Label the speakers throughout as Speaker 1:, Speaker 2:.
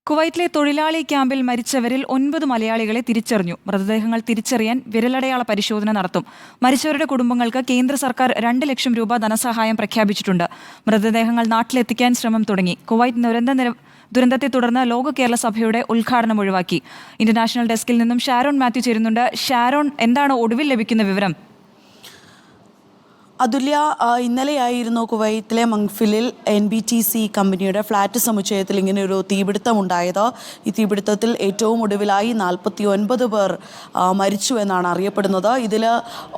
Speaker 1: കുവൈറ്റിലെ തൊഴിലാളി ക്യാമ്പിൽ മരിച്ചവരിൽ 9 മലയാളികളെ തിരിച്ചറിഞ്ഞു. മൃതദേഹങ്ങൾ തിരിച്ചറിയാൻ വിരലടയാള പരിശോധന നടത്തും. മരിച്ചവരുടെ കുടുംബങ്ങൾക്ക് കേന്ദ്ര സർക്കാർ 2 ലക്ഷം രൂപ ധനസഹായം പ്രഖ്യാപിച്ചിട്ടുണ്ട്. മൃതദേഹങ്ങൾ നാട്ടിലെത്തിക്കാൻ ശ്രമം തുടങ്ങി. കുവൈറ്റ് ദുരന്തത്തെ തുടർന്ന് ലോക കേരള സഭയുടെ ഉദ്ഘാടനം ഒഴിവാക്കി. ഇന്റർനാഷണൽ ഡെസ്കിൽ നിന്നും ഷാരോൺ മാത്യു ചേരുന്നുണ്ട്. ഷാരോൺ, എന്താണ് ഒടുവിൽ ലഭിക്കുന്ന വിവരം?
Speaker 2: അതുല്യ, ഇന്നലെയായിരുന്നു കുവൈത്തിലെ മങ്ഫിലിൽ NBTC കമ്പനിയുടെ ഫ്ലാറ്റ് സമുച്ചയത്തിൽ ഇങ്ങനെ ഒരു തീപിടുത്തമുണ്ടായത്. ഈ തീപിടുത്തത്തിൽ ഏറ്റവും ഒടുവിലായി 49 പേർ മരിച്ചു എന്നാണ് അറിയപ്പെടുന്നത്. ഇതിൽ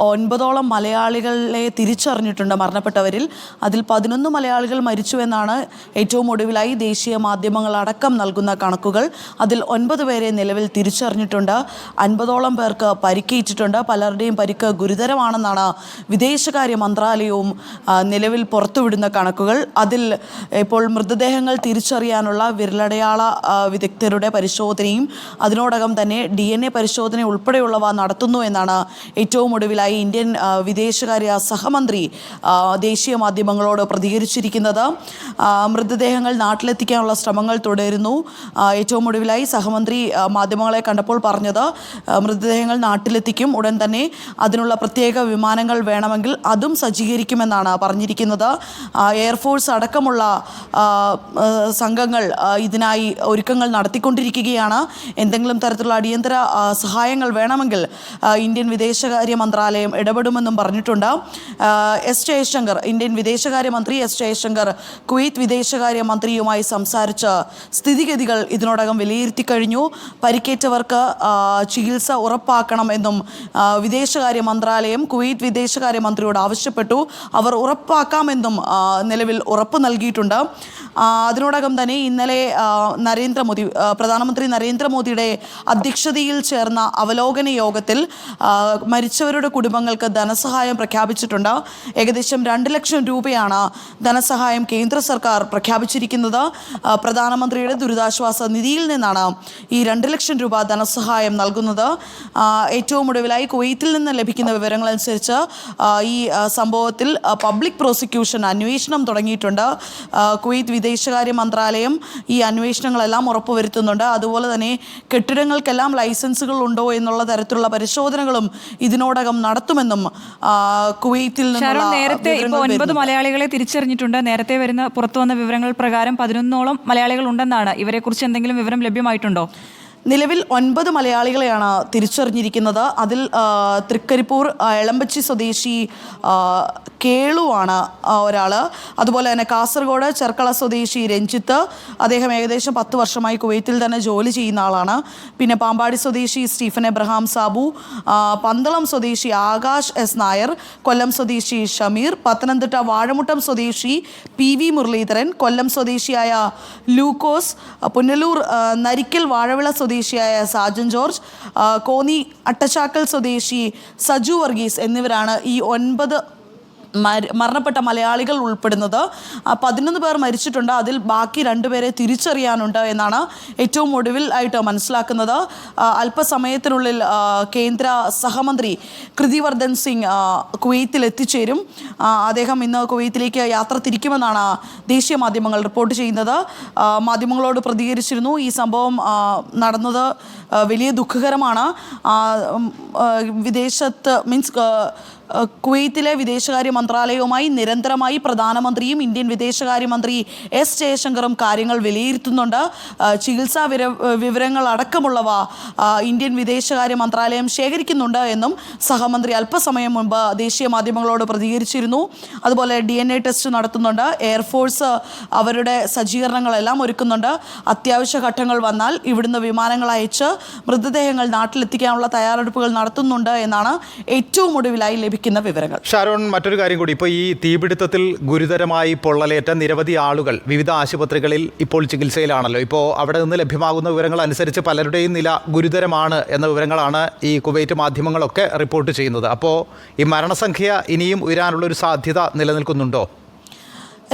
Speaker 2: 9ഓളം മലയാളികളെ തിരിച്ചറിഞ്ഞിട്ടുണ്ട് മരണപ്പെട്ടവരിൽ. അതിൽ 11 മലയാളികൾ മരിച്ചു എന്നാണ് ഏറ്റവും ഒടുവിലായി ദേശീയ മാധ്യമങ്ങളടക്കം നൽകുന്ന കണക്കുകൾ. അതിൽ 9 പേരെ നിലവിൽ തിരിച്ചറിഞ്ഞിട്ടുണ്ട്. 50ഓളം പേർക്ക് പരിക്കേറ്റിട്ടുണ്ട്. പലരുടെയും പരിക്ക് ഗുരുതരമാണെന്നാണ് വിദേശകാര്യ മന്ത്രാലയവും നിലവിൽ പുറത്തുവിടുന്ന കണക്കുകൾ. അതിൽ ഇപ്പോൾ മൃതദേഹങ്ങൾ തിരിച്ചറിയാനുള്ള വിരലടയാള വിദഗ്ധരുടെ പരിശോധനയും അതിനോടകം തന്നെ DNA പരിശോധന ഉൾപ്പെടെയുള്ളവ നടത്തുന്നു എന്നാണ് ഏറ്റവും ഒടുവിലായി ഇന്ത്യൻ വിദേശകാര്യ സഹമന്ത്രി ദേശീയ മാധ്യമങ്ങളോട് പ്രതികരിച്ചിരിക്കുന്നത്. മൃതദേഹങ്ങൾ നാട്ടിലെത്തിക്കാനുള്ള ശ്രമങ്ങൾ തുടരുന്നു. ഏറ്റവും ഒടുവിലായി സഹമന്ത്രി മാധ്യമങ്ങളെ കണ്ടപ്പോൾ പറഞ്ഞത് മൃതദേഹങ്ങൾ നാട്ടിലെത്തിക്കും, ഉടൻ തന്നെ അതിനുള്ള പ്രത്യേക വിമാനങ്ങൾ വേണമെങ്കിൽ അതും സജ്ജീകരിക്കുമെന്നാണ് പറഞ്ഞിരിക്കുന്നത്. എയർഫോഴ്സ് അടക്കമുള്ള സംഘങ്ങൾ ഇതിനായി ഒരുക്കങ്ങൾ നടത്തിക്കൊണ്ടിരിക്കുകയാണ്. എന്തെങ്കിലും തരത്തിലുള്ള അടിയന്തര സഹായങ്ങൾ വേണമെങ്കിൽ ഇന്ത്യൻ വിദേശകാര്യ മന്ത്രാലയം ഇടപെടുമെന്നും പറഞ്ഞിട്ടുണ്ട്. ഇന്ത്യൻ വിദേശകാര്യമന്ത്രി എസ് ജയശങ്കർ കുവൈറ്റ് വിദേശകാര്യ മന്ത്രിയുമായി സംസാരിച്ച് സ്ഥിതിഗതികൾ ഇതിനോടകം വിലയിരുത്തി കഴിഞ്ഞു. പരിക്കേറ്റവർക്ക് ചികിത്സ ഉറപ്പാക്കണമെന്നും വിദേശകാര്യ മന്ത്രാലയം കുവൈറ്റ് വിദേശകാര്യ മന്ത്രിയോട് ആവശ്യപ്പെട്ടു. അവർ ഉറപ്പാക്കാമെന്നും നിലവിൽ ഉറപ്പ് നൽകിയിട്ടുണ്ട്. അതിനോടകം തന്നെ ഇന്നലെ പ്രധാനമന്ത്രി നരേന്ദ്രമോദിയുടെ അധ്യക്ഷതയിൽ ചേർന്ന അവലോകന യോഗത്തിൽ മരിച്ചവരുടെ കുടുംബങ്ങൾക്ക് ധനസഹായം പ്രഖ്യാപിച്ചിട്ടുണ്ട്. ഏകദേശം 2 ലക്ഷം രൂപയാണ് ധനസഹായം കേന്ദ്ര സർക്കാർ പ്രഖ്യാപിച്ചിരിക്കുന്നത്. പ്രധാനമന്ത്രിയുടെ ദുരിതാശ്വാസ നിധിയിൽ നിന്നാണ് ഈ 2 ലക്ഷം രൂപ ധനസഹായം നൽകുന്നത്. ഏറ്റവും ഒടുവിലായി കുവൈത്തിൽ നിന്ന് ലഭിക്കുന്ന വിവരങ്ങളനുസരിച്ച് ഈ സംഭവത്തിൽ പബ്ലിക് പ്രോസിക്യൂഷൻ അന്വേഷണം തുടങ്ങിയിട്ടുണ്ട്. കുവൈറ്റ് വിദേശകാര്യ മന്ത്രാലയം ഈ അന്വേഷണങ്ങളെല്ലാം ഉറപ്പുവരുത്തുന്നുണ്ട്. അതുപോലെ തന്നെ കെട്ടിടങ്ങൾക്കെല്ലാം ലൈസൻസുകൾ ഉണ്ടോ എന്നുള്ള തരത്തിലുള്ള പരിശോധനകളും ഇതിനോടകം നടത്തുമെന്നും കുവൈത്തിൽ
Speaker 1: നേരത്തെ 9 മലയാളികളെ തിരിച്ചറിഞ്ഞിട്ടുണ്ട്. നേരത്തെ പുറത്തു വന്ന വിവരങ്ങൾ പ്രകാരം 11ഓളം മലയാളികൾ ഉണ്ടെന്നാണ്. ഇവരെക്കുറിച്ച് എന്തെങ്കിലും വിവരം ലഭ്യമായിട്ടുണ്ടോ?
Speaker 2: നിലവിൽ 9 മലയാളികളെയാണ് തിരിച്ചറിഞ്ഞിരിക്കുന്നത്. അതിൽ തൃക്കരിപ്പൂർ എളമ്പച്ചി സ്വദേശി കേളുവാണ് ഒരാൾ. അതുപോലെ തന്നെ കാസർഗോഡ് ചെർക്കള സ്വദേശി രഞ്ജിത്ത്, അദ്ദേഹം ഏകദേശം 10 വർഷമായി കുവൈത്തിൽ തന്നെ ജോലി ചെയ്യുന്ന ആളാണ്. പിന്നെ പാമ്പാടി സ്വദേശി സ്റ്റീഫൻ എബ്രഹാം സാബു, പന്തളം സ്വദേശി ആകാശ് S നായർ, കൊല്ലം സ്വദേശി ഷമീർ, പത്തനംതിട്ട വാഴമുട്ടം സ്വദേശി PV മുരളീധരൻ, കൊല്ലം സ്വദേശിയായ ലൂക്കോസ്, പുനലൂർ നരിക്കൽ വാഴവിള സ്വദേശിയായ സാജൻ ജോർജ്, കോന്നി അട്ടച്ചാക്കൽ സ്വദേശി സജു വർഗീസ് എന്നിവരാണ് ഈ 9 മരണപ്പെട്ട മലയാളികൾ ഉൾപ്പെടുന്നത്. 11 പേർ മരിച്ചിട്ടുണ്ട്. അതിൽ ബാക്കി 2 പേരെ തിരിച്ചറിയാനുണ്ട് എന്നാണ് ഏറ്റവും ഒടുവിൽ ആയിട്ട് മനസ്സിലാക്കുന്നത്. അല്പസമയത്തിനുള്ളിൽ കേന്ദ്ര സഹമന്ത്രി കൃതിവർദ്ധൻ സിംഗ് കുവൈത്തിൽ എത്തിച്ചേരും. അദ്ദേഹം ഇന്ന് കുവൈത്തിലേക്ക് യാത്ര തിരിക്കുമെന്നാണ് ദേശീയ മാധ്യമങ്ങൾ റിപ്പോർട്ട് ചെയ്യുന്നത്. മാധ്യമങ്ങളോട് പ്രതികരിച്ചിരുന്നു. ഈ സംഭവം നടന്നത് വലിയ ദുഃഖകരമാണ്. കുവൈത്തിലെ വിദേശകാര്യ മന്ത്രാലയവുമായി നിരന്തരമായി പ്രധാനമന്ത്രിയും ഇന്ത്യൻ വിദേശകാര്യമന്ത്രി എസ് ജയശങ്കറും കാര്യങ്ങൾ വിലയിരുത്തുന്നുണ്ട്. ചികിത്സാ വിവരങ്ങൾ അടക്കമുള്ളവ ഇന്ത്യൻ വിദേശകാര്യ മന്ത്രാലയം ശേഖരിക്കുന്നുണ്ട് എന്നും സഹമന്ത്രി അല്പസമയം മുൻപ് ദേശീയ മാധ്യമങ്ങളോട് പ്രതികരിച്ചിരുന്നു. അതുപോലെ DNA ടെസ്റ്റ് നടത്തുന്നുണ്ട്. എയർഫോഴ്സ് അവരുടെ സജ്ജീകരണങ്ങളെല്ലാം ഒരുക്കുന്നുണ്ട്. അത്യാവശ്യ ഘട്ടങ്ങൾ വന്നാൽ ഇവിടുന്ന് വിമാനങ്ങൾ അയച്ച് മൃതദേഹങ്ങൾ നാട്ടിലെത്തിക്കാനുള്ള തയ്യാറെടുപ്പുകൾ നടത്തുന്നുണ്ട് എന്നാണ് ഏറ്റവും ഒടുവിലായി ലഭിക്കുന്ന വിവരങ്ങൾ.
Speaker 3: ഷാരോൺ, മറ്റൊരു കാര്യം കൂടി, ഇപ്പോൾ ഈ തീപിടുത്തത്തിൽ ഗുരുതരമായി പൊള്ളലേറ്റ നിരവധി ആളുകൾ വിവിധ ആശുപത്രികളിൽ ഇപ്പോൾ ചികിത്സയിലാണല്ലോ. ഇപ്പോൾ അവിടെ നിന്ന് ലഭ്യമാകുന്ന വിവരങ്ങൾ അനുസരിച്ച് പലരുടെയും നില ഗുരുതരമാണ് എന്ന വിവരങ്ങളാണ് ഈ കുവൈറ്റ് മാധ്യമങ്ങളൊക്കെ റിപ്പോർട്ട് ചെയ്യുന്നത്. അപ്പോൾ ഈ മരണസംഖ്യ ഇനിയും ഉയരാനുള്ളൊരു സാധ്യത നിലനിൽക്കുന്നുണ്ടോ?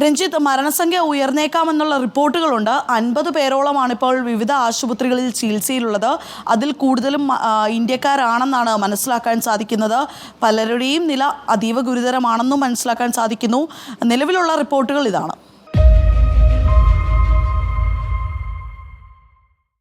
Speaker 2: രഞ്ജിത്ത്, മരണസംഖ്യ ഉയർന്നേക്കാമെന്നുള്ള റിപ്പോർട്ടുകളുണ്ട്. 50 പേരോളമാണ് ഇപ്പോൾ വിവിധ ആശുപത്രികളിൽ ചികിത്സയിലുള്ളത്. അതിൽ കൂടുതലും ഇന്ത്യക്കാരാണെന്നാണ് മനസ്സിലാക്കാൻ സാധിക്കുന്നത്. പലരുടെയും നില അതീവ ഗുരുതരമാണെന്നും മനസ്സിലാക്കാൻ സാധിക്കുന്നു. നിലവിലുള്ള റിപ്പോർട്ടുകൾ ഇതാണ്.